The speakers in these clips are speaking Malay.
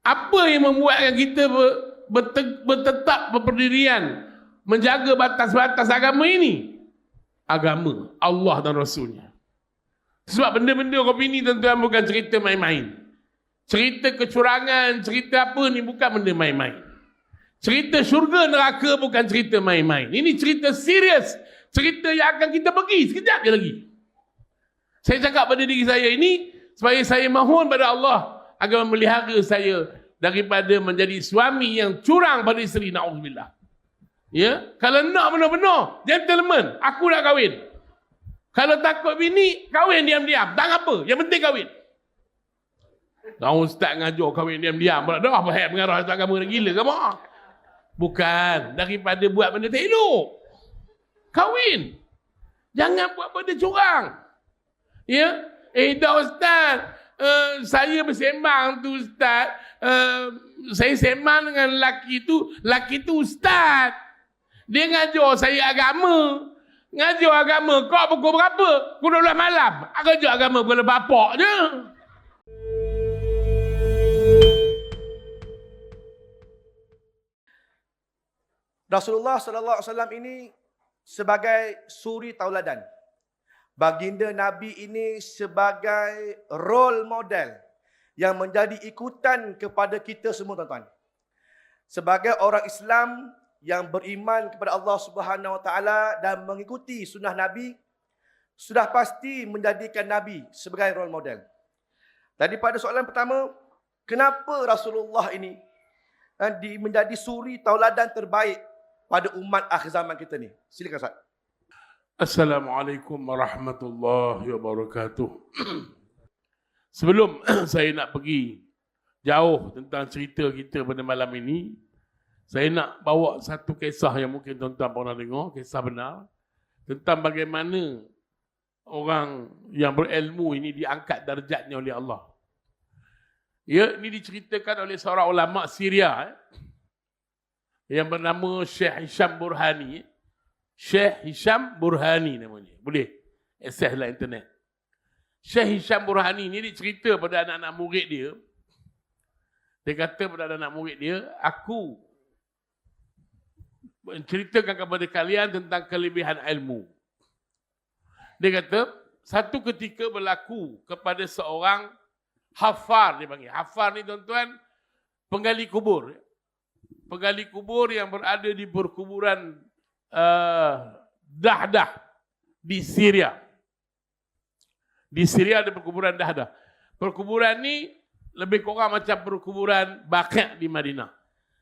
Apa yang membuatkan kita bertetap berdirian, menjaga batas-batas agama ini? Agama Allah dan Rasulnya. Sebab benda-benda kopi ni tuan-tuan bukan cerita main-main. Cerita kecurangan, cerita apa ni bukan benda main-main. Cerita syurga neraka bukan cerita main-main. Ini cerita serius. Cerita yang akan kita pergi sekejap je lagi. Saya cakap pada diri saya ini supaya saya mohon pada Allah agar memelihara saya daripada menjadi suami yang curang pada isteri, na'udzubillah. Ya, kalau nak benar-benar gentleman, aku nak kahwin. Kalau takut bini, kahwin diam-diam, tak apa, yang penting kahwin. Kau ustaz ngajar kahwin diam-diam, dah apa hal mengarah satu agama gila ke apa? Bukan, daripada buat benda tak elok. Kahwin. Jangan buat benda curang. Ya, dah ustaz, saya bersembang tu ustaz, saya sembang dengan lelaki tu ustaz. Dia ngajar saya agama. Ngajar agama, kau pukul berapa? Pukul 12 malam. Aku ngajar agama pukul bapak je. Rasulullah SAW ini sebagai suri tauladan. Baginda Nabi ini sebagai role model yang menjadi ikutan kepada kita semua, tuan-tuan. Sebagai orang Islam yang beriman kepada Allah Subhanahu Wa Taala dan mengikuti sunnah Nabi, sudah pasti menjadikan Nabi sebagai role model. Tadi pada soalan pertama, kenapa Rasulullah ini menjadi suri tauladan terbaik pada umat akhir zaman kita ni? Silakan Ustaz. Assalamualaikum warahmatullahi wabarakatuh. Sebelum saya nak pergi jauh tentang cerita kita pada malam ini, saya nak bawa satu kisah yang mungkin tuan-tuan pernah dengar, kisah benar, tentang bagaimana orang yang berilmu ini diangkat darjatnya oleh Allah. Ya, ini diceritakan oleh seorang ulama Syria yang bernama Syekh Hisham Burhani. Syekh Hisham Burhani namanya. Boleh akses lah internet. Syekh Hisham Burhani ni dia cerita pada anak-anak murid dia. Dia kata pada anak-anak murid dia, aku menceritakan kepada kalian tentang kelebihan ilmu. Dia kata, satu ketika berlaku kepada seorang hafar, dia panggil. Hafar ni tuan-tuan, penggali kubur. Penggali kubur yang berada di perkuburan Dahdah di Syria. Di Syria ada perkuburan Dahdah. Perkuburan ni lebih kurang macam perkuburan Baqi' di Madinah.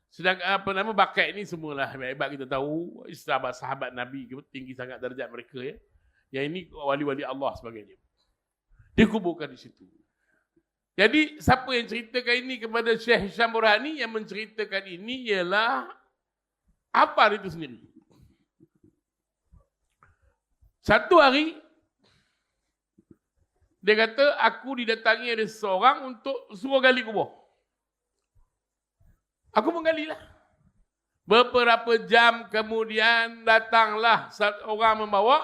Sedangkan apa nama Baqi' ni semualah hebat kita tahu sahabat Nabi tinggi sangat darjat mereka ya. Yang ini wali-wali Allah sebagainya. Dikuburkan di situ. Jadi siapa yang ceritakan ini kepada Syekh Hisham Burhani? Yang menceritakan ini ialah Hafar itu sendiri. Satu hari, dia kata, aku didatangi oleh seseorang untuk suruh gali kubur. Aku menggalilah. Beberapa jam kemudian datanglah orang membawa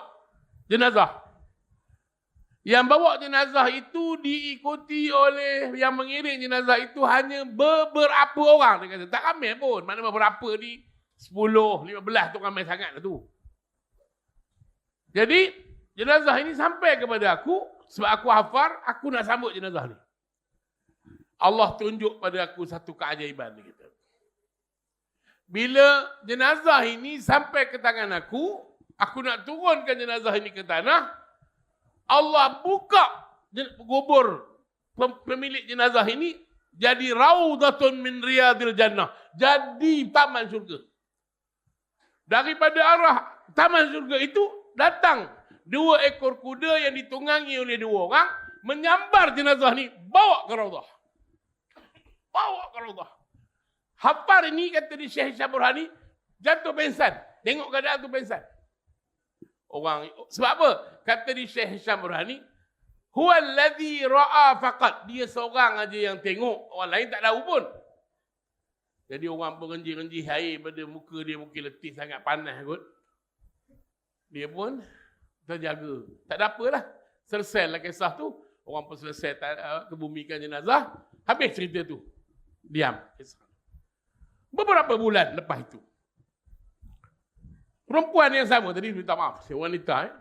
jenazah. Yang bawa jenazah itu diikuti oleh yang mengiring jenazah itu hanya beberapa orang. Dia kata, tak ramai pun. Mana beberapa ni 10, 15 tu ramai sangat lah tu. Jadi, jenazah ini sampai kepada aku, sebab aku hafar, aku nak sambut jenazah ni. Allah tunjuk pada aku satu keajaiban. Gitu. Bila jenazah ini sampai ke tangan aku nak turunkan jenazah ini ke tanah, Allah buka kubur pemilik jenazah ini, jadi raudatun min riyadil jannah. Jadi taman syurga. Daripada arah taman syurga itu, datang 2 ekor kuda yang ditunggangi oleh 2 orang, menyambar jenazah ni, bawa ke Raudah. Bawa ke Raudah. Hafar ini, kata di Syekh Hisham Burhani, jatuh pingsan. Tengok keadaan tu pingsan. Orang, sebab apa? Kata di Syekh Hisham Burhani, huwa alladhi ra'a faqat. Dia seorang aja yang tengok, orang lain tak tahu pun. Jadi orang berenjih-renjih air pada muka dia, mungkin letih sangat panas kot. Dia pun terjaga. Tak ada apalah. Selesailah kisah tu. Orang pun selesai kebumikan jenazah. Habis cerita tu. Diam. Beberapa bulan lepas itu, perempuan yang sama tadi, minta maaf, wanita,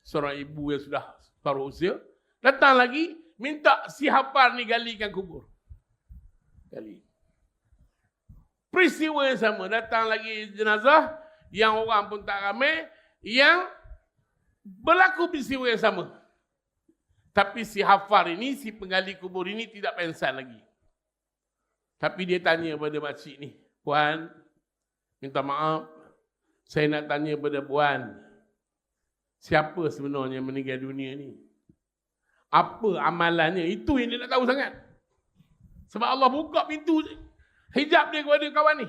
seorang ibu yang sudah paruh usia, datang lagi minta si Hafar ni galikan kubur. Gali. Peristiwa yang sama, datang lagi jenazah yang orang pun tak ramai, yang berlaku peristiwa yang sama. Tapi si Hafar ini, si penggali kubur ini tidak pensan lagi. Tapi dia tanya pada makcik ni, Puan, minta maaf, saya nak tanya pada Puan, siapa sebenarnya meninggal dunia ni? Apa amalannya? Itu yang dia nak tahu sangat. Sebab Allah buka pintu hijab dia kepada kawan ni.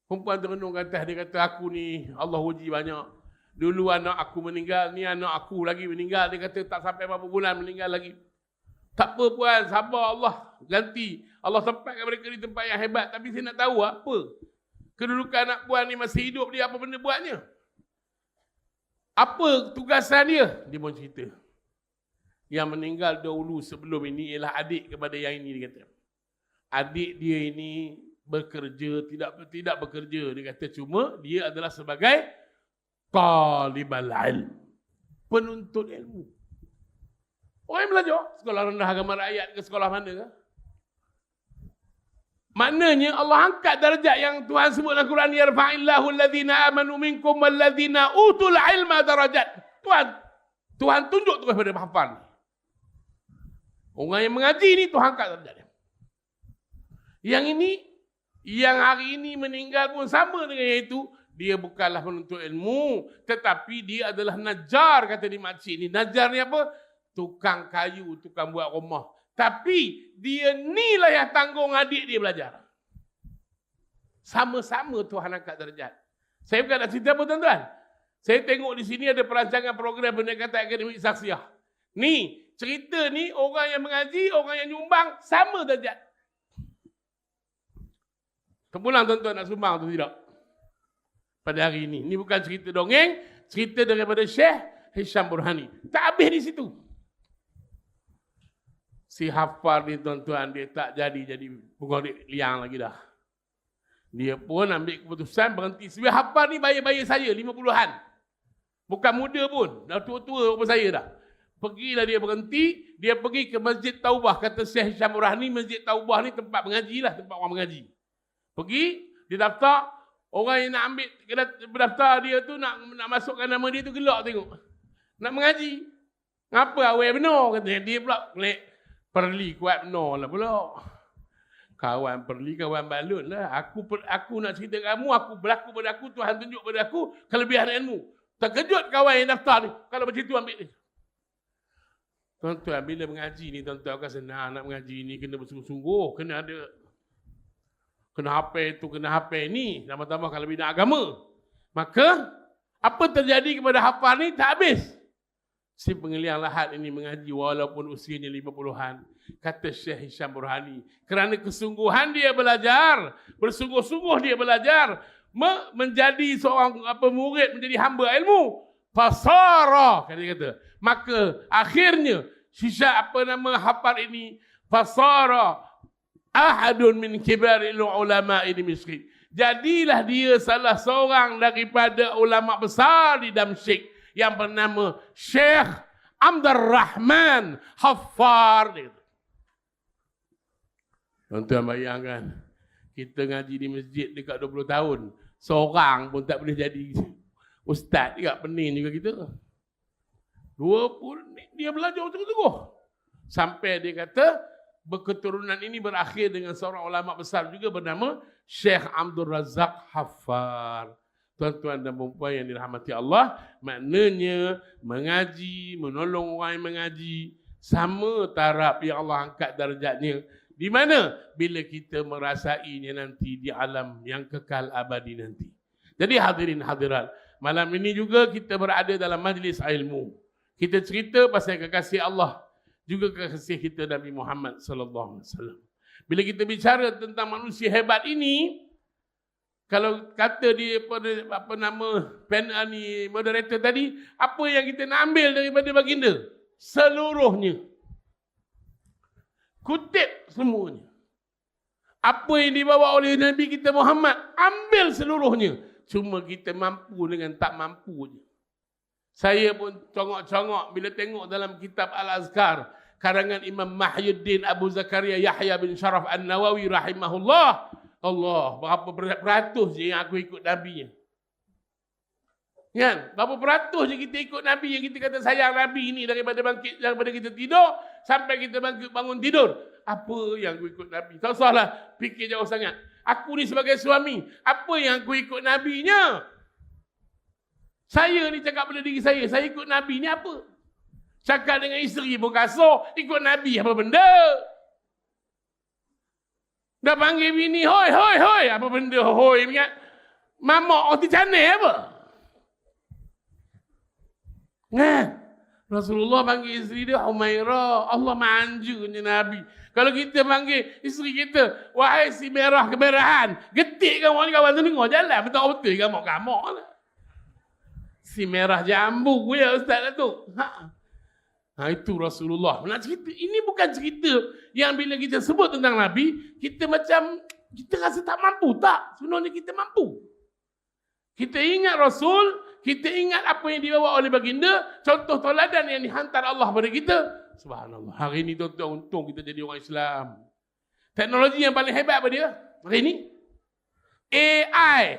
Perempuan terenung kata, dia kata, aku ni Allah uji banyak. Dulu anak aku meninggal, ni anak aku lagi meninggal. Dia kata tak sampai berapa bulan meninggal lagi. Tak apa Puan, sabar, Allah ganti. Allah tempatkan mereka di tempat yang hebat. Tapi saya nak tahu apa kedudukan anak Puan ni masih hidup, dia apa benda buatnya? Apa tugasan dia? Dia pun cerita. Yang meninggal dahulu sebelum ini ialah adik kepada yang ini, dia kata. Adik dia ini bekerja, tidak bekerja. Dia kata cuma dia adalah sebagai talibal ilm, penuntut ilmu. Orang yang belajar, sekolah rendah agama rakyat ke sekolah mana ke? Maknanya Allah angkat darjat yang Tuhan sebut dalam Quran, yarfa'illahu alladhina amanu minkum walladhina utul ilma darajat. Tuhan tunjuk terus pada hafal. Orang yang mengaji ni Tuhan angkat darjat dia. Yang ini, yang hari ini meninggal pun sama dengan yang itu. Dia bukanlah penuntut ilmu, tetapi dia adalah najar, kata di makcik ni. Najar ni apa? Tukang kayu, tukang buat rumah. Tapi dia ni lah yang tanggung adik dia belajar. Sama-sama Tuhan angkat darjat. Saya bukan nak cerita apa tuan-tuan. Saya tengok di sini ada perancangan program pendekatan akademik saksiah. Ni, cerita ni orang yang mengaji, orang yang nyumbang, sama darjat. Terpulang tuan-tuan nak sumbang atau tidak? Pada hari ini. Ini bukan cerita dongeng, cerita daripada Syekh Hisham Burhani. Tak habis di situ. Si Hafar ni tuan-tuan, dia tak jadi pengorik liang lagi dah. Dia pun ambil keputusan berhenti. Sebab Hafar ni bayar-bayar saya 50-an. Bukan muda pun, dah tua-tua apa saya dah. Pergilah dia berhenti, dia pergi ke Masjid Taubah. Kata Syekh Hisham Burhani, Masjid Taubah ni tempat mengaji lah, tempat orang mengaji. Pergi, dia daftar. Orang yang nak ambil berdaftar dia tu, nak masukkan nama dia tu, gelak tengok. Nak mengaji. Ngapa awal benar? Kata dia pula, perli kuat benar lah pula. Kawan perli, kawan balut lah. Aku nak cerita kamu, aku berlaku pada aku, Tuhan tunjuk pada aku kelebihan ilmu. Terkejut kawan yang daftar ni. Kalau macam tu ambil ni. Tuan-tuan, bila mengaji ni, tuan-tuan akan senang nak mengaji ni, kena bersungguh-sungguh, kena ada. Kena hafal tu, kena hafal ni. Tambah-tambah kalau bidang agama. Maka, apa terjadi kepada hafal ni tak habis. Si pengeliang lahat ini mengaji walaupun usianya 50-an. Kata Syekh Hisham Burhani. Kerana kesungguhan dia belajar. Bersungguh-sungguh dia belajar. Menjadi seorang murid, menjadi hamba ilmu. Fasara, kata. Maka akhirnya, hafal ini. Fasara. Ahadun min kibaril ulama ini miskin. Jadilah dia salah seorang daripada ulama besar di Damsyik yang bernama Syekh Abdul Rahman Hafar. Tuan-tuan bayangkan, kita ngaji di masjid dekat 20 tahun, seorang pun tak boleh jadi ustaz juga, pening juga kita. 20 dia belajar sungguh-sungguh. Sampai dia kata berketurunan ini berakhir dengan seorang ulama besar juga bernama Syekh Abdul Razak Hafar. Tuan-tuan dan puan yang dirahmati Allah, maknanya mengaji, menolong orang yang mengaji, sama taraf yang Allah angkat darjatnya. Di mana? Bila kita merasainya nanti di alam yang kekal abadi nanti. Jadi hadirin hadirat, malam ini juga kita berada dalam majlis ilmu. Kita cerita pasal kekasih Allah, juga kekasih kita Nabi Muhammad sallallahu alaihi wasallam. Bila kita bicara tentang manusia hebat ini, kalau kata dia apa nama panel ni moderator tadi, apa yang kita nak ambil daripada baginda? Seluruhnya. Kutip semuanya. Apa yang dibawa oleh Nabi kita Muhammad, ambil seluruhnya. Cuma kita mampu dengan tak mampu je. Saya pun congok-congok bila tengok dalam kitab Al-Azkar karangan Imam Mahyuddin Abu Zakaria Yahya bin Sharaf An-Nawawi rahimahullah. Allah, berapa peratus je yang aku ikut Nabi-nya. Kan? Berapa peratus je kita ikut Nabi yang kita kata sayang Nabi ni daripada kita tidur sampai kita bangun tidur. Apa yang aku ikut Nabi? Tak usahlah fikir jauh sangat. Aku ni sebagai suami, apa yang aku ikut Nabi-nya? Saya ni cakap pada diri saya ikut Nabi ni apa? Cakap dengan isteri pun kasar, ikut Nabi apa benda? Dah panggil bini, hoi, hoi, hoi. Apa benda hoi? Mamak roti canai apa? Nah, Rasulullah panggil isteri dia Humairah. Allah manjunya Nabi. Kalau kita panggil isteri kita, wahai si merah kemerahan, getik kamu ni kawan tu dengar jalan, betul-betul kamu lah. Si merah jambu ya Ustaz Datuk. Itu Rasulullah. Nak cerita, ini bukan cerita yang bila kita sebut tentang Nabi, kita macam, kita rasa tak mampu. Tak, sebenarnya kita mampu. Kita ingat Rasul, kita ingat apa yang dibawa oleh baginda, contoh tauladan yang dihantar Allah pada kita. Subhanallah. Hari ini tuan-tuan, untung kita jadi orang Islam. Teknologi yang paling hebat apa dia? Hari ini? AI.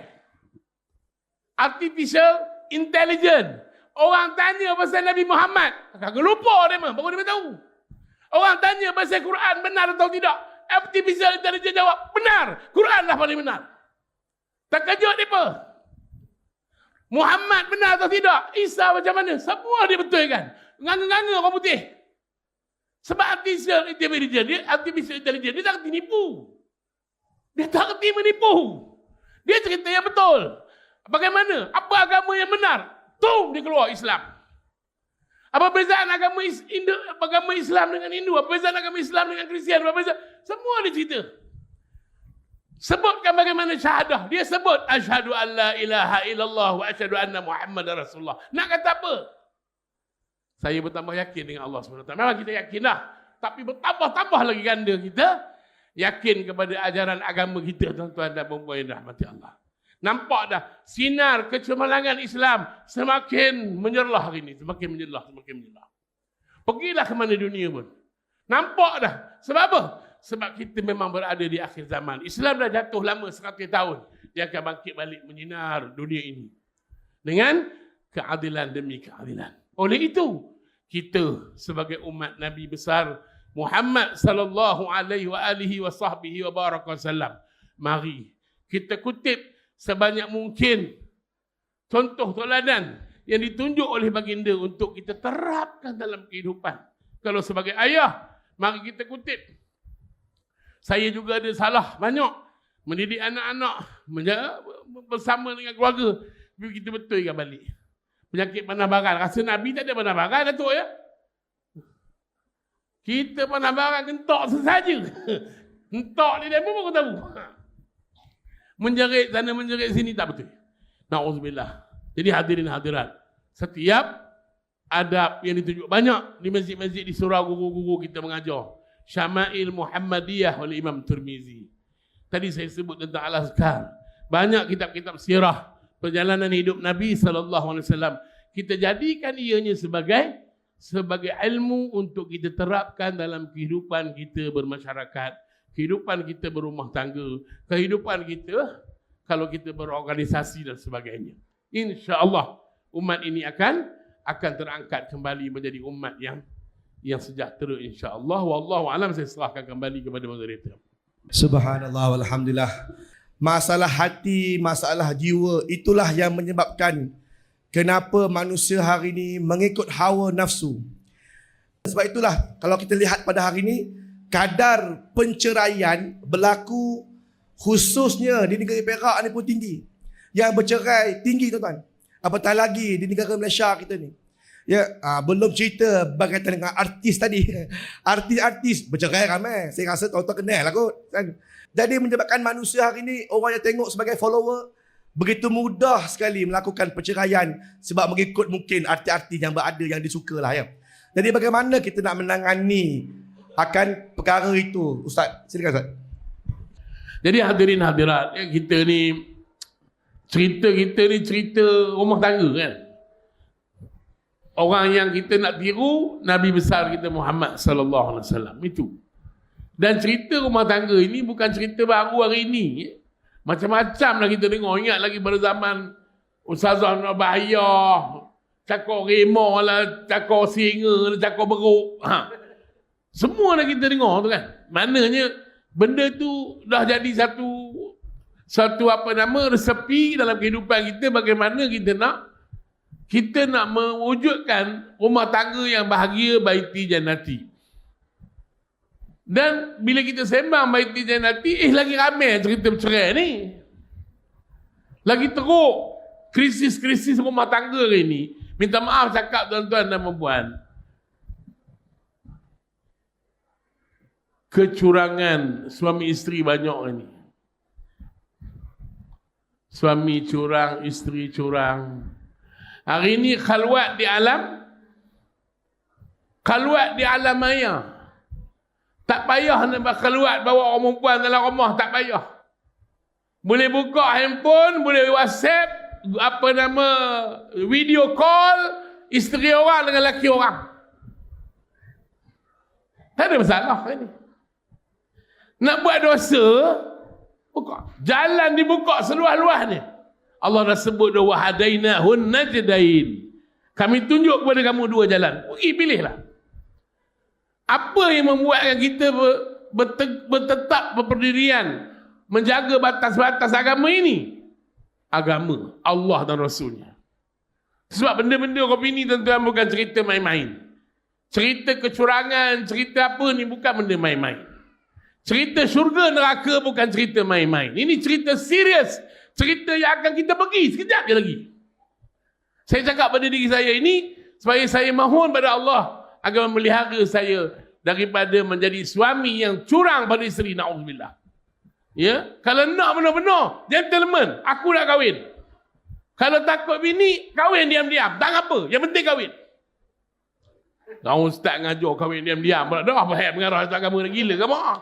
Artificial Intelligence. Orang tanya pasal Nabi Muhammad. Kagak lupa dia mah, baru dia tahu. Orang tanya pasal Quran benar atau tidak. Artificial Intelligence jawab, benar. Quran lah paling benar. Tak kejut dia apa? Muhammad benar atau tidak? Isa macam mana? Semua dia betulkan. Nganga-nganga orang putih. Sebab artificial intelligence dia tak kerti nipu. Dia tak kerti menipu. Dia cerita yang betul. Bagaimana? Apa agama yang benar? Tum dia keluar Islam. Apa perbezaan agama Islam dengan Hindu? Apa perbezaan agama Islam dengan Kristian? Apa perbezaan? Semua dia cerita. Sebutkan bagaimana syahadah. Dia sebut asyhadu an la ilaha illallah wa asyhadu anna Muhammadar Rasulullah. Nak kata apa? Saya bertambah yakin dengan Allah SWT. Memang kita yakin dah. Tapi bertambah-tambah lagi ganda kita yakin kepada ajaran agama kita, tuan-tuan dan puan-puan yang dirahmati Allah. Nampak dah sinar kecemerlangan Islam semakin menyerlah hari ini, semakin menyerlah. Pergilah ke mana dunia pun. Nampak dah. Sebab apa? Sebab kita memang berada di akhir zaman. Islam dah jatuh lama 100 tahun. Dia akan bangkit balik menyinar dunia ini dengan keadilan demi keadilan. Oleh itu, kita sebagai umat Nabi besar Muhammad sallallahu alaihi wasallam, mari kita kutip sebanyak mungkin contoh tauladan yang ditunjuk oleh baginda untuk kita terapkan dalam kehidupan. Kalau sebagai ayah, mari kita kutip. Saya juga ada salah banyak mendidik anak-anak bersama dengan keluarga. Kita betulkan balik. Penyakit panah baran. Rasa Nabi tak ada panah baran, Datuk ya? Kita panah baran kentok sesaja. Kentok ni dia pun aku tahu. Menjerit sana, menjerit sini tak betul. Na'udzubillah. Jadi hadirin hadirat, setiap adab yang ditunjuk banyak di masjid-masjid di surau guru-guru kita mengajar. Syama'il Muhammadiyah oleh Imam Tirmizi. Tadi saya sebut tentang Al-Azkar. Banyak kitab-kitab sirah perjalanan hidup Nabi SAW. Kita jadikan ianya sebagai ilmu untuk kita terapkan dalam kehidupan kita bermasyarakat, kehidupan kita berumah tangga, kehidupan kita kalau kita berorganisasi dan sebagainya. InsyaAllah umat ini akan terangkat kembali menjadi umat yang sejahtera insyaAllah. Wallahu alam, saya serahkan kembali kepada moderator. Subhanallah walhamdulillah. Masalah hati, masalah jiwa, itulah yang menyebabkan kenapa manusia hari ini mengikut hawa nafsu. Sebab itulah kalau kita lihat pada hari ini, kadar penceraian berlaku khususnya di negeri Perak ni pun tinggi. Yang bercerai tinggi tuan-tuan. Apatah lagi di negara Malaysia kita ni. Ya, belum cerita berkaitan dengan artis tadi. Artis-artis bercerai ramai. Saya rasa tuan-tuan kenal lah kot. Kan? Jadi menyebabkan manusia hari ini, orang yang tengok sebagai follower, begitu mudah sekali melakukan perceraian sebab mengikut mungkin artis-artis yang berada yang disuka lah ya. Jadi bagaimana kita nak menangani akan perkara itu. Ustaz, silakan Ustaz. Jadi hadirin hadirat, kita ni cerita rumah tangga kan. Orang yang kita nak tiru Nabi besar kita Muhammad sallallahu alaihi wasallam itu. Dan cerita rumah tangga ini bukan cerita baru hari ini. Macam-macam lah kita dengar. Ingat lagi pada zaman Ustazah Nur Bahayah, cakap remor lah, cakap singa lah, cakap beruk. Semua lah kita dengar tu kan. Maknanya benda tu dah jadi satu resepi dalam kehidupan kita, bagaimana kita nak mewujudkan rumah tangga yang bahagia, baiti jannati. Dan bila kita sembang baiti jannati, lagi ramai cerita bercerai ni. Lagi teruk krisis-krisis rumah tangga hari ni. Minta maaf cakap tuan-tuan dan puan. Kecurangan suami isteri banyak ini. Suami curang, isteri curang. Hari ini khalwat di alam maya. Tak payah nak berkhalwat bawa orang perempuan dalam rumah, tak payah. Boleh buka handphone, boleh WhatsApp, video call isteri orang dengan lelaki orang. Tak ada masalah ini. Nak buat dosa, buka. Jalan dibuka seluas-luasnya. Allah dah sebut dah wahadainahun najdain. Kami tunjuk kepada kamu dua jalan. Pergi pilihlah. Apa yang membuatkan kita bertetap berdirian, menjaga batas-batas agama ini? Agama Allah dan Rasulnya. Sebab benda-benda kau ini tuan-tuan bukan cerita main-main. Cerita kecurangan, cerita apa ni bukan benda main-main. Cerita syurga neraka bukan cerita main-main. Ini cerita serius. Cerita yang akan kita pergi sekejap je lagi. Saya cakap pada diri saya ini supaya saya mohon pada Allah agar memelihara saya daripada menjadi suami yang curang pada isteri, na'udzubillah. Ya, kalau nak benar-benar gentleman, aku nak kahwin. Kalau takut bini, kahwin diam-diam, tak apa, yang penting kahwin. Kau ustaz ngajar kahwin diam-diam, dah apa hal mengarah ustaz agama nak gila ke mak?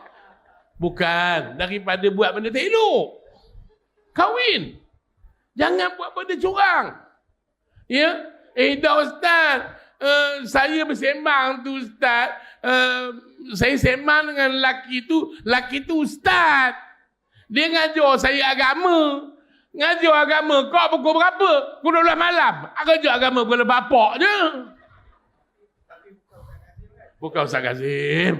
Bukan, daripada buat benda tak elok. Kahwin. Jangan buat benda curang. Ya? Dah ustaz, saya bersembang tu ustaz, saya sembang dengan lelaki tu ustaz. Dia ngajar saya agama. Ngajar agama, kau pukul berapa? Pukul 12 malam. Aku ajar agama pukul bapak je. Bukan Ustaz Kazim.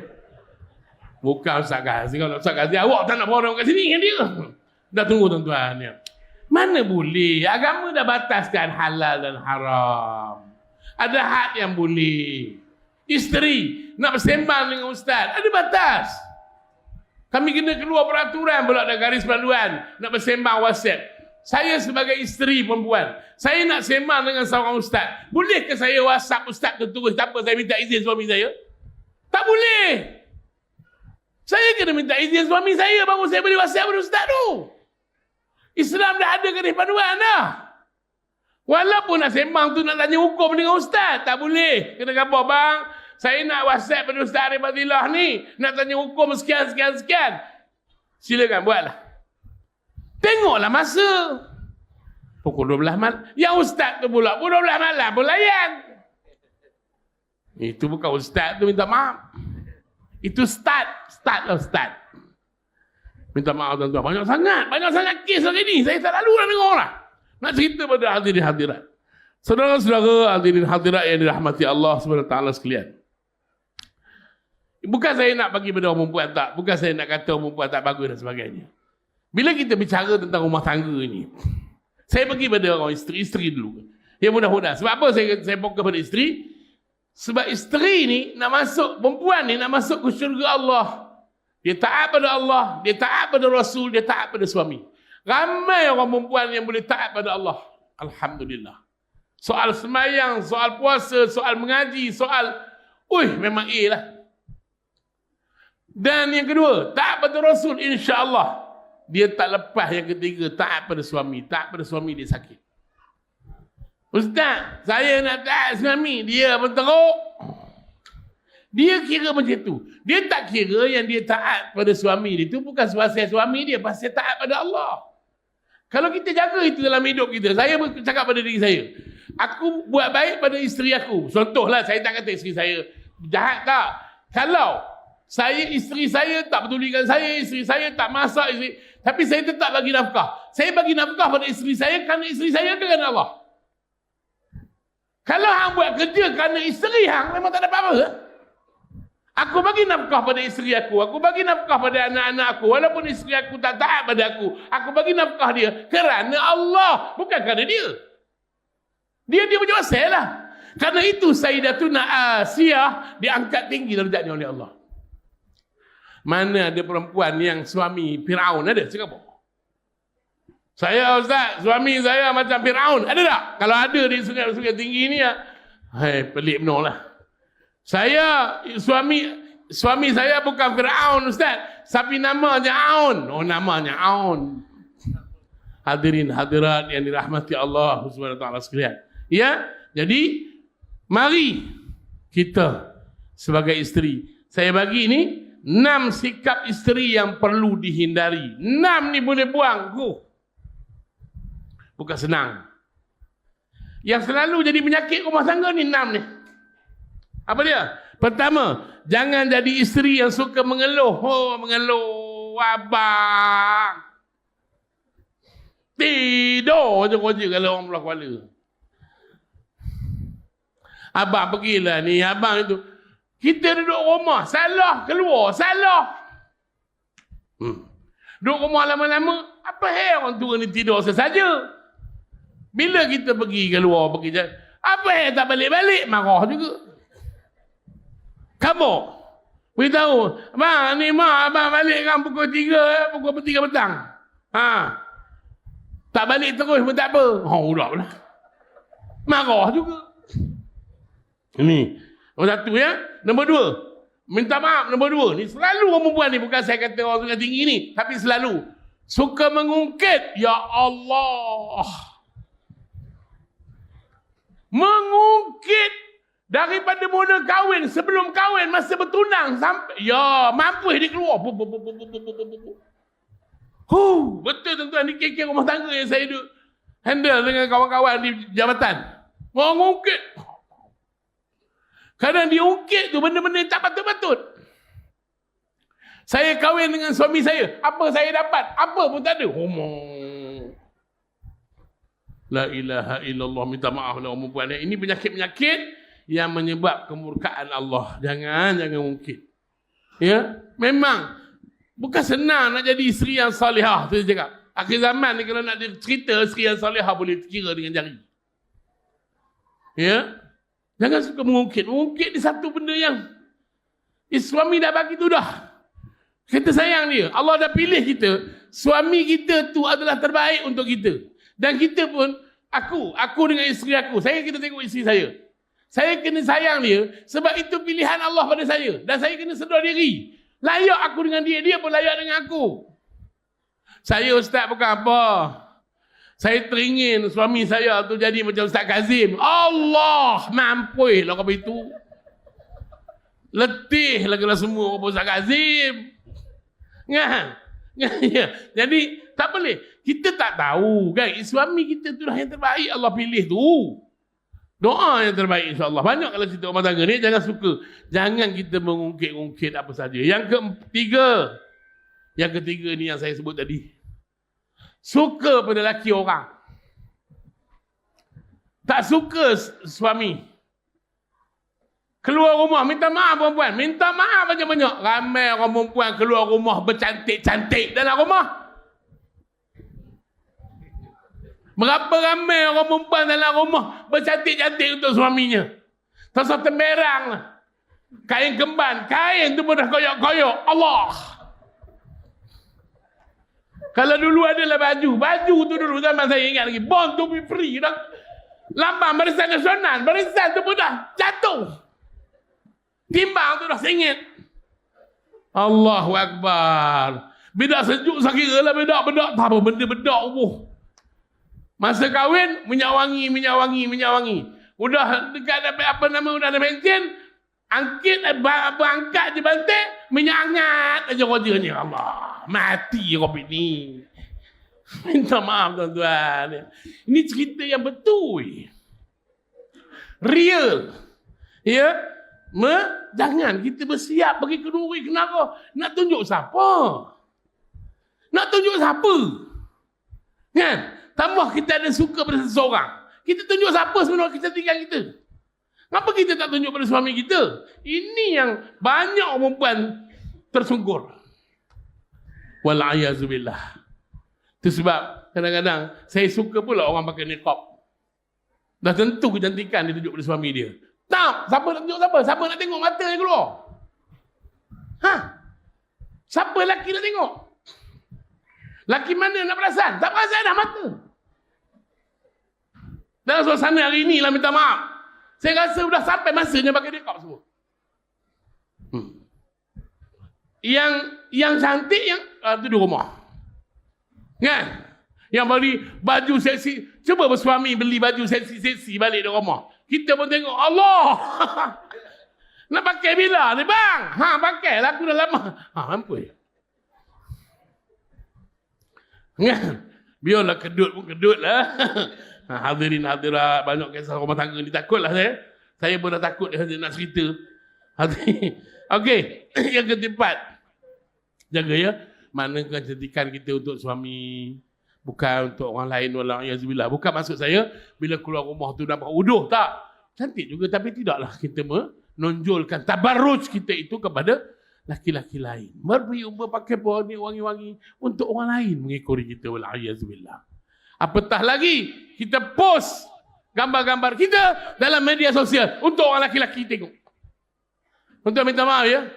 Bukan Ustaz Kazim. Kalau Ustaz Kazim, awak tak nak bawa orang kat sini dengan dia. Dah tunggu tuan-tuan. Mana boleh? Agama dah bataskan halal dan haram. Ada had yang boleh. Isteri nak bersembang dengan ustaz, ada batas. Kami kena keluar peraturan pula ada garis panduan nak bersembang WhatsApp. Saya sebagai isteri perempuan, saya nak sembang dengan seorang ustaz. Bolehkah saya WhatsApp ustaz tu terus tanpa saya minta izin suami saya? Tak boleh. Saya kena minta izin suami saya baru saya boleh WhatsApp pada ustaz tu. Islam dah ada garis panduan dah. Walaupun nak sembang tu nak tanya hukum dengan ustaz, tak boleh. Kena khabar bang, saya nak WhatsApp pada Ustaz Arif Fadilah ni, nak tanya hukum sekian. Silakan buatlah. Tengoklah masa. Pukul 12 malam. Yang ustaz tu pula pukul 12 malam pun layan. Itu bukan ustaz tu minta maaf. Itu start lah ustaz. Minta maaf tuan-tuan. Banyak sangat kes hari ni. Saya tak lalu nak dengar orang. Nak cerita pada hadirin hadirat. Saudara-saudara hadirin hadirat yang dirahmati Allah SWT sekalian. Bukan saya nak bagi pada orang perempuan tak. Bukan saya nak kata orang perempuan tak bagus dan sebagainya. Bila kita bicara tentang rumah tangga ini, saya pergi pada orang isteri dulu. Ya mudah-mudahan. Sebab apa saya fokus pada isteri? Sebab isteri ni nak masuk, perempuan ni nak masuk ke syurga Allah. Dia taat pada Allah, dia taat pada Rasul, dia taat pada suami. Ramai orang perempuan yang boleh taat pada Allah. Alhamdulillah. Soal semayang, soal puasa, soal mengaji, soal memang lah. Dan yang kedua, taat pada Rasul, insya-Allah. Dia tak lepas yang ketiga, taat pada suami. Taat pada suami dia sakit. Ustaz, saya nak taat suami, dia pun teruk. Dia kira macam tu. Dia tak kira yang dia taat pada suami dia tu bukan pasal suami dia, pasal taat pada Allah. Kalau kita jaga itu dalam hidup kita, saya bercakap pada diri saya, aku buat baik pada isteri aku. Contohlah, saya tak kata isteri saya jahat, tak. Kalau isteri saya tak pedulikan saya, isteri saya tak masak, tapi saya tetap bagi nafkah. Saya bagi nafkah pada isteri saya kerana isteri saya kerana Allah. Kalau hang buat kerja kerana isteri hang, memang tak ada apa-apa. Aku bagi nafkah pada isteri aku bagi nafkah pada anak-anak aku, walaupun isteri aku tak taat pada aku bagi nafkah dia kerana Allah, bukan kerana dia. Dia punya pasal lah. Kerana itu Sayyidatuna Asiyah diangkat tinggi darjatnya oleh Allah. Mana ada perempuan yang suami Firaun, ada? Cakap apa? Saya Ustaz, suami saya macam Firaun, ada tak? Kalau ada di sungai-sungai tinggi ni, pelik benar lah. Suami saya bukan Firaun Ustaz, tapi namanya Aun. Oh, namanya Aun. Hadirin hadirat yang dirahmati Allah Subhanahu wa taala sekalian. Ya, jadi mari kita sebagai isteri, saya bagi ni 6 sikap isteri yang perlu dihindari. 6 ni boleh buang. Bukan senang. Yang selalu jadi penyakit rumah tangga ni 6 ni. Apa dia? Pertama, jangan jadi isteri yang suka mengeluh. Mengeluh, abang. Tidur je kerja kalau orang belah kepala. Abang pergilah ni, abang itu. Kita duduk rumah, salah keluar, salah. Duduk rumah lama-lama, apa orang tua ni tidur sesaja. Bila kita pergi keluar, pergi jalan, apa tak balik-balik, marah juga. Kamu beritahu, abang ni abang balik kan pukul 3 petang. Tak balik terus pun tak apa. Udah lah. Marah juga. Ini nombor 1 ya. Nombor 2, minta maaf. Nombor 2, ni selalu orang perempuan ni, bukan saya kata orang sungai tinggi ni, tapi selalu suka mengungkit. Ya Allah, mengungkit. Daripada mula kahwin, sebelum kahwin, masa bertunang sampai, ya, mampus dia keluar. Betul tuan-tuan, ni kira-kira rumah tangga yang saya duduk handle dengan kawan-kawan di jabatan. Mengungkit. Kadang dia ungkit tu benda-benda tak patut-patut. Saya kahwin dengan suami saya, apa saya dapat? Apa pun tak ada. La ilaha illallah, minta maaf lah orang perempuan. Ini penyakit-penyakit yang menyebab kemurkaan Allah. Jangan ungkit. Ya, memang bukan senang nak jadi isteri yang salihah. Tu dia cakap. Akhir zaman ni kalau nak cerita isteri yang salihah boleh kira dengan jari. Ya, jangan suka mengungkit. Mengungkit di satu benda yang suami dah bagi tu dah. Kita sayang dia. Allah dah pilih kita. Suami kita tu adalah terbaik untuk kita. Dan kita pun, aku dengan isteri aku, kita tengok isteri saya. Saya kena sayang dia sebab itu pilihan Allah pada saya. Dan saya kena sedar diri. Layak aku dengan dia, dia pun layak dengan aku. Saya Ustaz bukan apa. Saya teringin suami saya tu jadi macam Ustaz Kazim. Allah mampus lah kau itu. Letih lagi lah semua apa Ustaz Kazim. Jadi tak boleh. Kita tak tahu kan. Suami kita tu lah yang terbaik Allah pilih tu. Doa yang terbaik insya-Allah. Banyak kalau cerita rumah tangga ni, jangan suka. Jangan kita mengungkit-ungkit apa saja. Yang ketiga ni yang saya sebut tadi. Suka pada lelaki orang. Tak suka suami. Keluar rumah, minta maaf perempuan. Minta maaf banyak-banyak. Ramai orang perempuan keluar rumah bercantik-cantik dalam rumah. Berapa ramai orang perempuan dalam rumah bercantik-cantik untuk suaminya. Tak temberang lah. Kain kemban. Kain tu pun dah koyak-koyak. Allah. Kalau dulu adalah baju. Baju tu dulu zaman saya ingat lagi. Born to be free. Dah. Lambang Barisan Nasional. Barisan tu pun dah jatuh. Timbang tu dah singit. Allahu Akbar. Bedak sejuk sakit lah bedak. Tak apa benda bedak. Masa kahwin, minyak wangi. Udah dekat dapat udah ada pension, Berangkat je bantai, minyak hangat aja rojanya. Allah, mati kopi ni. Minta maaf tuan-tuan. Ini cerita yang betul. Real. Ya. Jangan kita bersiap pergi ke Nuri Kenara. Nak tunjuk siapa? Nak tunjuk siapa? Kan? Tambah kita ada suka pada seseorang. Kita tunjuk siapa sebenarnya kita tinggal kita? Kenapa kita tak tunjuk pada suami kita? Ini yang banyak perempuan tersungkur. Wal'ayazubillah. Itu sebab kadang-kadang saya suka pula orang pakai niqab. Dah tentu kecantikan dia tunjuk pada suami dia. Tak, siapa nak tunjuk siapa? Siapa nak tengok mata dia keluar? Siapa lelaki nak tengok? Lelaki mana nak perasan? Tak perasan dah mata. Dalam suasana hari ini lah minta maaf. Saya rasa sudah sampai masanya pakai niqab semua. Yang cantik yang tu di rumah. Kan? Yang beli baju seksi. Cuba bersuami beli baju seksi-seksi balik di rumah. Kita pun tengok, Allah. Nak pakai bila ni bang? Pakai lah, aku dah lama. Mampu. Kan? Biarlah kedut pun kedut lah. Hadirin hadirat, banyak kisah rumah tangga ni, takutlah saya. Saya pun dah takut dia nak cerita. Okey, yang keempat. Jaga ya. Mana kecantikan kita untuk suami, bukan untuk orang lain. Wala'iyazbillah. Bukan maksud saya bila keluar rumah tu dapat uduh, tak. Cantik juga, tapi tidaklah kita menonjolkan tabarruj kita itu kepada laki-laki lain. Berpium pakai ni wangi-wangi untuk orang lain mengikuti kita. Wala'iyazbillah. Apatah lagi kita post gambar-gambar kita dalam media sosial untuk orang laki-laki tengok. Untuk minta maaf ya.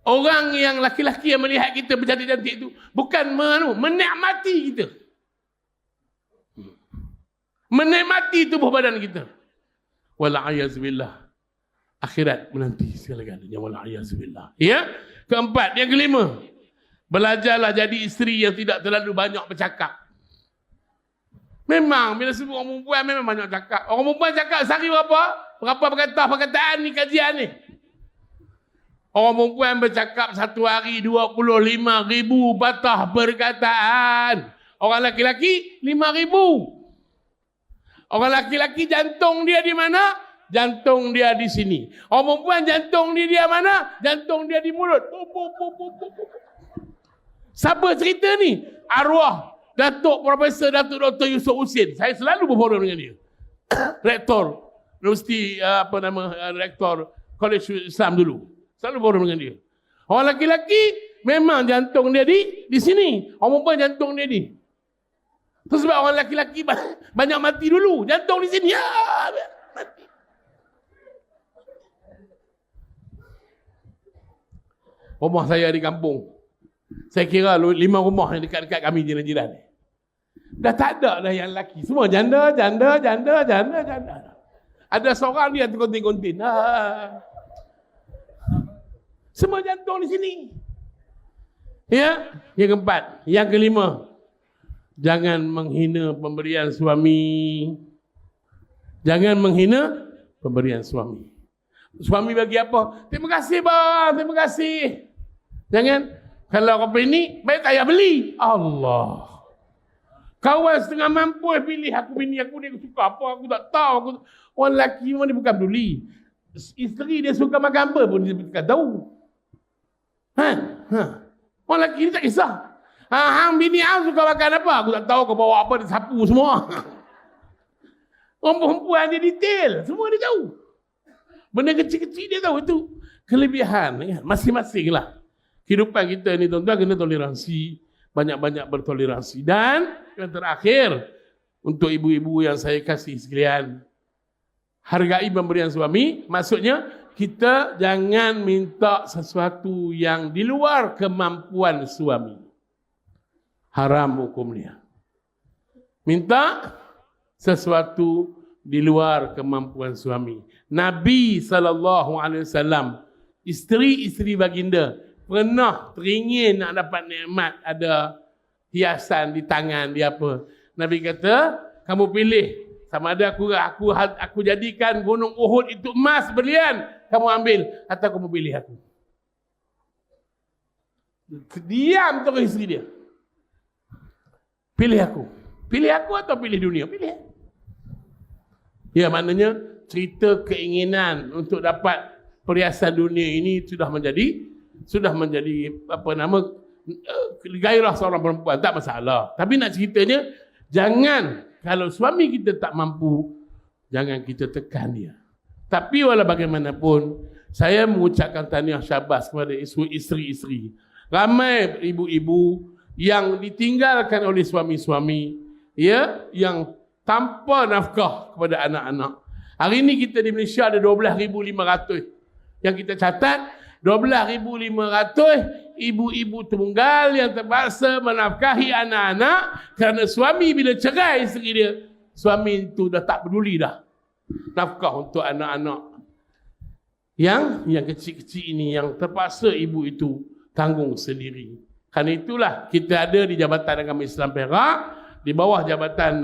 Orang yang laki-laki yang melihat kita bercantik-cantik itu bukan menikmati kita. Menikmati tubuh badan kita. Wala'iyazbillah. Akhirat menanti segala-galanya. Wala'iyazbillah. Ya. Keempat, yang kelima. Belajarlah jadi isteri yang tidak terlalu banyak bercakap. Memang bila sebut orang perempuan memang banyak cakap. Orang perempuan cakap sehari berapa? Berapa perkataan ni kajian ni. Orang perempuan bercakap satu hari 25,000 patah perkataan. Orang laki-laki 5,000. Orang laki-laki jantung dia di mana? Jantung dia di sini. Orang perempuan jantung dia mana? Jantung dia di mulut. Siapa cerita ni? Arwah Datuk Profesor Datuk Dr. Yusof Husin. Saya selalu berforum dengan dia. Rektor Universiti Rektor College Islam dulu. Selalu berforum dengan dia. Orang laki-laki memang jantung dia di sini. Orang perempuan jantung dia di. Itu sebab orang laki-laki banyak mati dulu. Jantung di sini. Ya, mati. Rumah saya di kampung. Saya kira 5 rumah yang dekat-dekat kami jiran-jiran ni. Dah tak ada dah yang lelaki. Semua janda. Ada seorang dia terkontin-kontin. Semua jantung di sini. Ya. Yang keempat. Yang kelima. Jangan menghina pemberian suami. Jangan menghina pemberian suami. Suami bagi apa? Terima kasih bang. Terima kasih. Jangan. Kalau kau bini, baik tak payah beli. Allah. Kawan setengah mampu pilih aku bini aku, dia suka apa, aku tak tahu. Orang lelaki memang dia bukan peduli. Isteri dia suka makan apa pun dia tak tahu. Orang lelaki ni tak kisah. Hang bini aku suka makan apa, aku tak tahu kau bawa apa, dia sapu semua. Orang perempuan dia detail, semua dia tahu. Benda kecil-kecil dia tahu, itu kelebihan. Masing-masing lah. Kehidupan kita ni tuan-tuan kena toleransi. Banyak-banyak bertoleransi. Dan yang terakhir, untuk ibu-ibu yang saya kasih sekalian, hargai pemberian suami. Maksudnya, kita jangan minta sesuatu yang di luar kemampuan suami. Haram hukumnya. Minta sesuatu di luar kemampuan suami. Nabi SAW, isteri-isteri baginda, pernah teringin nak dapat nikmat, ada hiasan di tangan dia apa. Nabi kata, kamu pilih sama ada aku jadikan gunung Uhud itu emas berlian, kamu ambil atau kamu pilih aku. Diam terus isteri dia. Pilih aku. Pilih aku atau pilih dunia? Pilih. Ya, maknanya cerita keinginan untuk dapat perhiasan dunia ini sudah menjadi gairah seorang perempuan, tak masalah. Tapi nak ceritanya, jangan, kalau suami kita tak mampu, jangan kita tekan dia. Tapi walau bagaimanapun, saya mengucapkan tahniah syabas kepada isteri-isteri. Ramai ibu-ibu yang ditinggalkan oleh suami-suami, ya, yang tanpa nafkah kepada anak-anak. Hari ini kita di Malaysia ada 12,500. Yang kita catat 12,500 ibu-ibu tunggal yang terpaksa menafkahi anak-anak kerana suami bila cerai isteri dia, suami itu dah tak peduli dah nafkah untuk anak-anak yang kecil-kecil ini, yang terpaksa ibu itu tanggung sendiri. Kerana itulah kita ada di Jabatan Agama Islam Perak, di bawah jabatan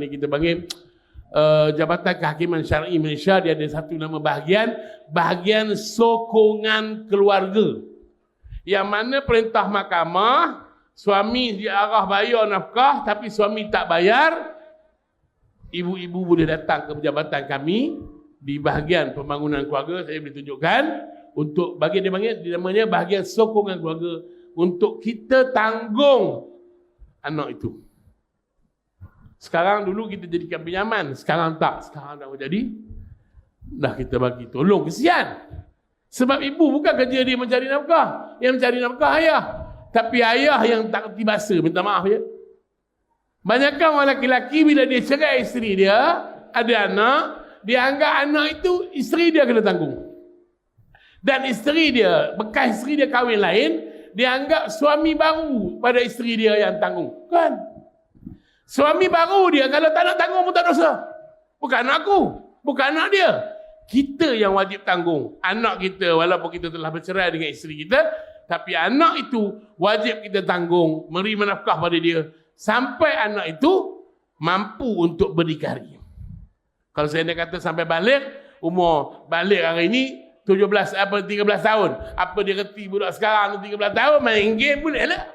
kita panggil Jabatan Kehakiman Syar'i Malaysia, dia ada satu nama bahagian sokongan keluarga, yang mana perintah mahkamah, suami diarah bayar nafkah tapi suami tak bayar, ibu-ibu boleh datang ke jabatan kami di bahagian pembangunan keluarga. Saya boleh tunjukkan untuk bahagian dia namanya bahagian sokongan keluarga, untuk kita tanggung anak itu. Sekarang dulu kita jadikan pinjaman, sekarang tak. Sekarang dah kita bagi tolong, kesian. Sebab ibu bukan kerja dia mencari nafkah, yang mencari nafkah ayah. Tapi ayah yang tak kerti bahasa, minta maaf ya. Banyakkan orang lelaki bila dia cerai isteri dia, ada anak, dia anggap anak itu isteri dia kena tanggung. Dan isteri dia, bekas isteri dia kahwin lain, dia anggap suami baru pada isteri dia yang tanggung. Kan? Suami baru dia kalau tak nak tanggung pun tak dosa. Bukan aku, bukan anak dia. Kita yang wajib tanggung. Anak kita walaupun kita telah bercerai dengan isteri kita, tapi anak itu wajib kita tanggung, menerima nafkah pada dia sampai anak itu mampu untuk berdikari. Kalau saya nak kata sampai balik, umur balik hari ini 13 tahun. Apa dia reti budak sekarang 13 tahun, main game boleh lah.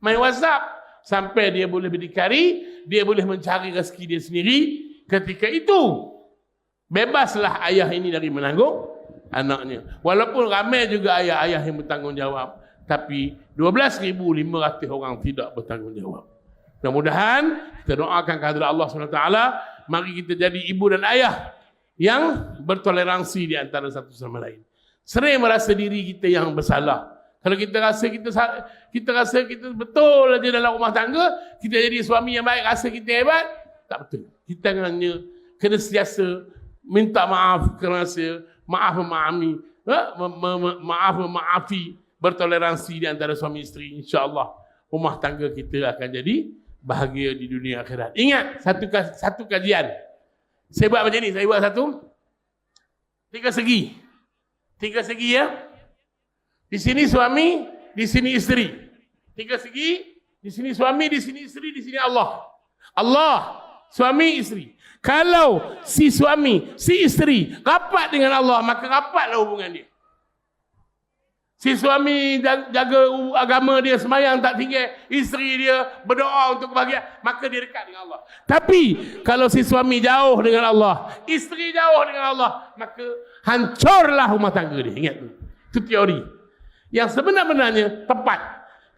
Main WhatsApp. Sampai dia boleh berdikari, dia boleh mencari rezeki dia sendiri. Ketika itu, bebaslah ayah ini dari menanggung anaknya. Walaupun ramai juga ayah-ayah yang bertanggungjawab, tapi 12,500 orang tidak bertanggungjawab. Mudah-mudahan kita doakan kehadirat Allah SWT, mari kita jadi ibu dan ayah yang bertoleransi di antara satu sama lain. Sering merasa diri kita yang bersalah. Kalau kita rasa kita betul aja dalam rumah tangga, kita jadi suami yang baik, rasa kita hebat, tak betul. Kita hanya kena sentiasa minta maaf, kena maafi, bertoleransi di antara suami isteri. InsyaAllah rumah tangga kita akan jadi bahagia di dunia akhirat. Ingat, satu kajian. Saya buat macam ni, saya buat satu. 3 segi. 3 segi ya. Di sini suami, di sini isteri. 3 segi, di sini suami, di sini isteri, di sini Allah. Allah, suami, isteri. Kalau si suami, si isteri rapat dengan Allah, maka rapatlah hubungan dia. Si suami jaga agama dia, sembahyang tak tinggal, isteri dia berdoa untuk kebahagiaan, maka dia dekat dengan Allah. Tapi kalau si suami jauh dengan Allah, isteri jauh dengan Allah, maka hancurlah rumah tangga dia. Ingat tu. Itu teori yang sebenar-benarnya tepat.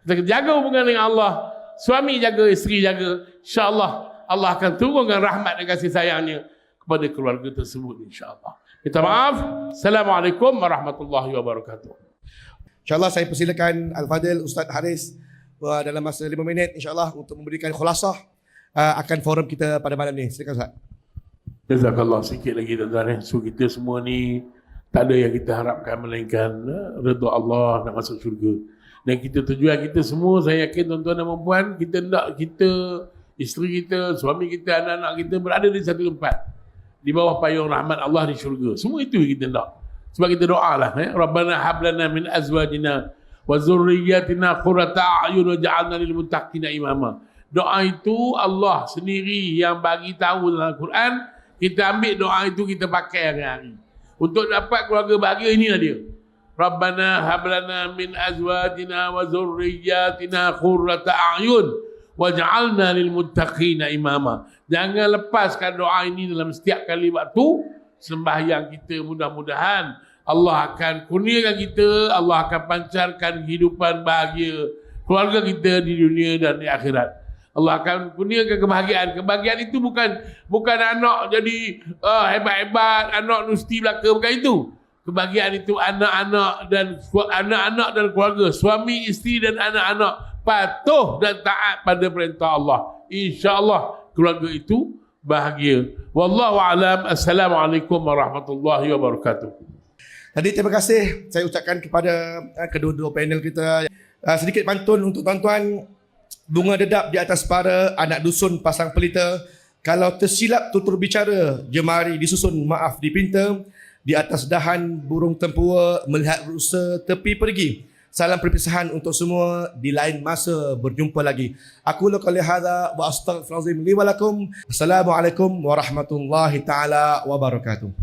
Kita jaga hubungan dengan Allah, suami jaga, isteri jaga, insya-Allah Allah akan turunkan rahmat dan kasih sayangnya kepada keluarga tersebut, insya-Allah. Minta maaf. Assalamualaikum warahmatullahi wabarakatuh. InsyaAllah saya persilakan Al-Fadil Ustaz Haris dalam masa 5 minit insyaAllah untuk memberikan khulasah akan forum kita pada malam ni. Silakan Ustaz. Jazakallah, sikit lagi tuan-tuan. So kita semua ni tak ada yang kita harapkan melainkan redha Allah nak masuk syurga. Dan kita tujuan kita semua, saya yakin tuan-tuan dan puan, kita nak kita, isteri kita, suami kita, anak-anak kita berada di satu tempat di bawah payung rahmat Allah di syurga. Semua itu kita nak. Sebab kita doalah, Rabbana hab lana min azwajina wa zurriyyatina qurrata a'yun waj'alna lil muttaqina imama. Doa itu Allah sendiri yang bagi tahu dalam Al-Quran. Kita ambil doa itu, kita pakai hari-hari. Untuk dapat keluarga bahagia, inilah dia. Rabbana hablana min azwajina wa zurriyatina qurrata a'yun waj'alna lil muttaqina imama. Jangan lepaskan doa ini dalam setiap kali waktu sembahyang kita. Mudah-mudahan Allah akan kurniakan kita, Allah akan pancarkan kehidupan bahagia keluarga kita di dunia dan di akhirat. Allah akan kurniakan kebahagiaan. Kebahagiaan itu bukan anak jadi hebat-hebat, anak universiti belaka, bukan itu. Kebahagiaan itu anak-anak dan keluarga, suami, isteri dan anak-anak patuh dan taat pada perintah Allah. InsyaAllah keluarga itu bahagia. Wallahu a'lam. Assalamualaikum warahmatullahi wabarakatuh. Tadi terima kasih saya ucapkan kepada kedua-dua panel kita. Sedikit pantun untuk tuan-tuan. Bunga dedap di atas para anak dusun pasang pelita. Kalau tersilap tutur bicara, jemari disusun maaf dipinta. Di atas dahan burung tempua melihat rusa tepi pergi. Salam perpisahan untuk semua, di lain masa berjumpa lagi. Aku qali hadza wa astaghfirullahalazim li wa lakum. Assalamualaikum warahmatullahi taala wabarakatuh.